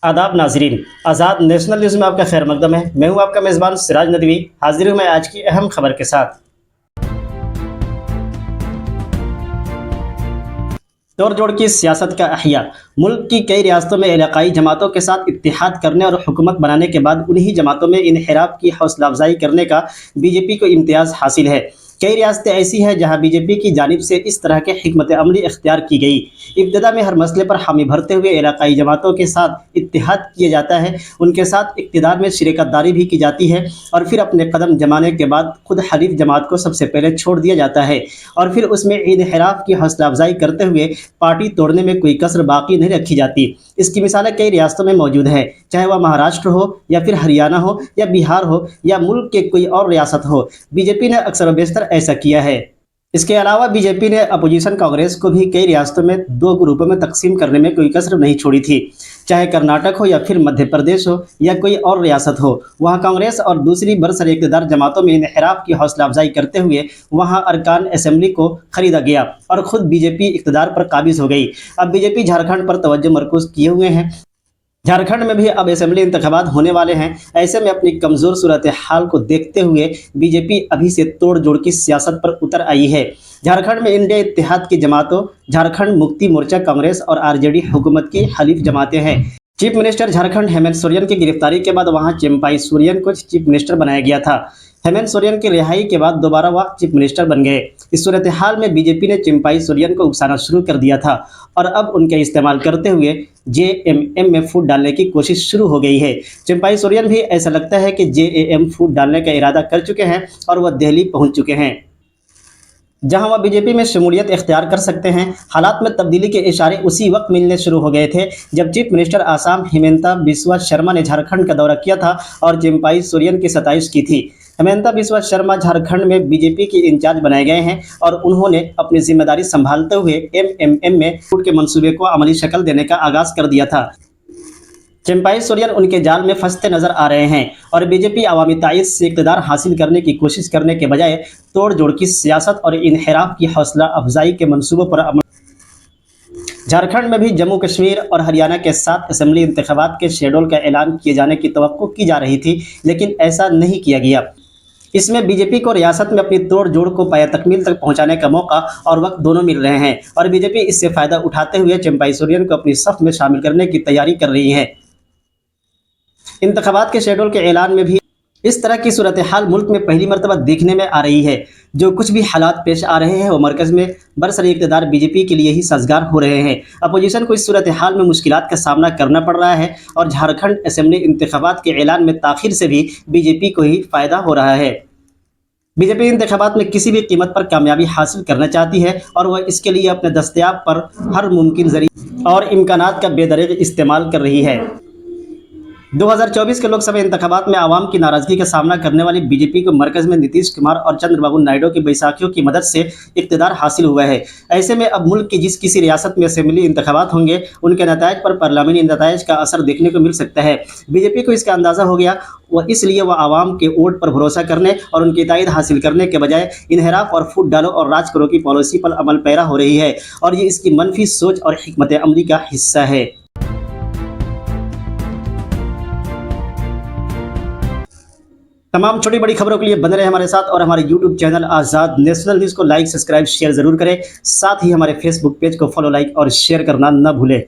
आदाब नाजरीन, आज़ाद national news में आपका खैर मकदम है। मैं हूं आपका मेज़बान सिराज नदवी। हाजिर हूं मैं आज की अहम खबर के साथ। तोड़ जोड़ की सियासत का अहिया। मुल्क की कई रियासतों में इलाकाई जमातों के साथ इत्तेहाद करने और हुकूमत बनाने के बाद उन्हीं जमातों में इनहिराफ की हौसला अफजाई करने का बीजेपी को इम्तियाज़ हासिल है। कई रियासतें ऐसी हैं जहां बीजेपी की जानिब से इस तरह के हिकमत अमली इख्तियार की गई। इब्तदा में हर मसले पर हामी भरते हुए इलाकाई जमातों के साथ इत्तेहाद किया जाता है, उनके साथ इक़्तिदार में शिरकतदारी भी की जाती है और फिर अपने कदम जमाने के बाद खुद हलीफ जमात को सबसे पहले छोड़ दिया जाता है और फिर उसमें इनहिराफ की हौसला अफजाई करते हुए पार्टी तोड़ने में कोई कसर बाकी नहीं रखी जाती। इसकी मिसालें कई रियासतों में मौजूद है, चाहे वह महाराष्ट्र हो या फिर हरियाणा हो या बिहार हो या मुल्क के कोई और रियासत हो। बीजेपी ने अक्सर बेशतर ऐसा किया है। इसके अलावा बीजेपी ने अपोजिशन कांग्रेस को भी कई रियासतों में दो ग्रुपों में तकसीम करने में कोई कसर नहीं छोड़ी थी। चाहे कर्नाटक हो या फिर मध्य प्रदेश हो या कोई और रियासत हो, वहाँ कांग्रेस और दूसरी बरसर इक़्तिदार जमातों में इनहिराफ की हौसला अफजाई करते हुए वहाँ अरकान असेंबली को खरीदा गया और खुद बीजेपी इक़्तिदार पर काबिज हो गई। अब बीजेपी झारखंड पर तवज्जो मरकूज किए हुए हैं। झारखंड में भी अब असेंबली इंतखाबात होने वाले हैं। ऐसे में अपनी कमज़ोर सूरत हाल को देखते हुए बीजेपी अभी से तोड़ जोड़ की सियासत पर उतर आई है। झारखंड में इंडिया इत्तेहाद की जमातों झारखंड मुक्ति मोर्चा कांग्रेस और आरजेडी हुकूमत की हलीफ जमातें हैं। चीफ मिनिस्टर झारखंड हेमंत सोरेन की गिरफ्तारी के बाद वहां चिंपाई सोरेन को चीफ मिनिस्टर बनाया गया था। हेमंत सोरेन की रिहाई के बाद दोबारा वह चीफ मिनिस्टर बन गए। इस सूरत हाल में बीजेपी ने चिंपाई सोरेन को उकसाना शुरू कर दिया था और अब उनके इस्तेमाल करते हुए जेएमएम में फूट डालने की कोशिश शुरू हो गई है। चिंपाई सोरेन भी ऐसा लगता है कि जेएम फूट डालने का इरादा कर चुके हैं और वह दिल्ली पहुंच चुके हैं, जहां वह बीजेपी में शमूलियत इख्तियार कर सकते हैं। हालात में तब्दीली के इशारे उसी वक्त मिलने शुरू हो गए थे जब चीफ मिनिस्टर आसाम हिमंता बिस्वा शर्मा ने झारखंड का दौरा किया था और चिंपाई सोरेन की सताइश की थी। हिमंता बिस्वा शर्मा झारखंड में बीजेपी के इंचार्ज बनाए गए हैं और उन्होंने अपनी जिम्मेदारी संभालते हुए एमएमएम में फूट के मंसूबे को अमली शक्ल देने का आगाज कर दिया था। चिंपाई सोरेन उनके जाल में फंसते नजर आ रहे हैं और बीजेपी अवामी तायद से इक़्तिदार हासिल करने की कोशिश करने के बजाय तोड़ जोड़ की सियासत और इनहिराफ की हौसला अफजाई के मंसूबों पर अमल। झारखंड में भी जम्मू कश्मीर और हरियाणा के साथ असेंबली इंतखाबात के शेड्यूल का ऐलान किए जाने की तवक्को की जा रही थी, लेकिन ऐसा नहीं किया गया। इसमें बीजेपी को रियासत में अपनी तोड़ जोड़ को पाया तकमील तक पहुंचाने का मौका और वक्त दोनों मिल रहे हैं और बीजेपी इससे फायदा उठाते हुए चिंपाई सोरेन को अपनी सफ में शामिल करने की तैयारी कर रही है। इंतखाबात के शेड्यूल के ऐलान में भी इस तरह की सूरत हाल मुल्क में पहली मरतबा देखने में आ रही है। जो कुछ भी हालात पेश आ रहे हैं वो मरकज़ में बरसर इक़्तिदार बीजेपी के लिए ही साजगार हो रहे हैं। अपोजिशन को इस सूरत हाल में मुश्किलात का सामना करना पड़ रहा है और झारखंड असेंबली इंतखाबात के ऐलान में ताख़ीर से भी बीजेपी को ही फ़ायदा हो रहा है। बीजेपी इंतखाबात में किसी भी कीमत पर कामयाबी हासिल करना चाहती है और वह इसके लिए अपने दस्तयाब पर हर मुमकिन ज़रिए और इम्कानात का बेदरेग इस्तेमाल कर रही है। 2024 के लोकसभा इंतखाबात में आवाम की नाराजगी का सामना करने वाली बीजेपी को मरकज़ में नीतीश कुमार और चंद्रबाबू नायडू की बैसाखियों की मदद से इक़्तिदार हासिल हुआ है। ऐसे में अब मुल्क की जिस किसी रियासत में असेंबली इंतखाबात होंगे उनके नतायज पर पार्लियामानी नतायज का असर देखने को मिल सकता है। बीजेपी को इसका अंदाज़ा हो गया, वह इसलिए वह आवाम के वोट पर भरोसा करने और उनकी तायद हासिल करने के बजाय इनहिराफ और फूट डालो और राज करो की पॉलिसी पर अमल पैरा हो रही है और ये इसकी मनफी सोच और हिकमत अमली का हिस्सा है। तमाम छोटी बड़ी खबरों के लिए बने रहे हमारे साथ और हमारे YouTube चैनल आज़ाद नेशनल न्यूज़ को लाइक, सब्सक्राइब, शेयर ज़रूर करें। साथ ही हमारे फेसबुक पेज को फॉलो, लाइक और शेयर करना न भूलें।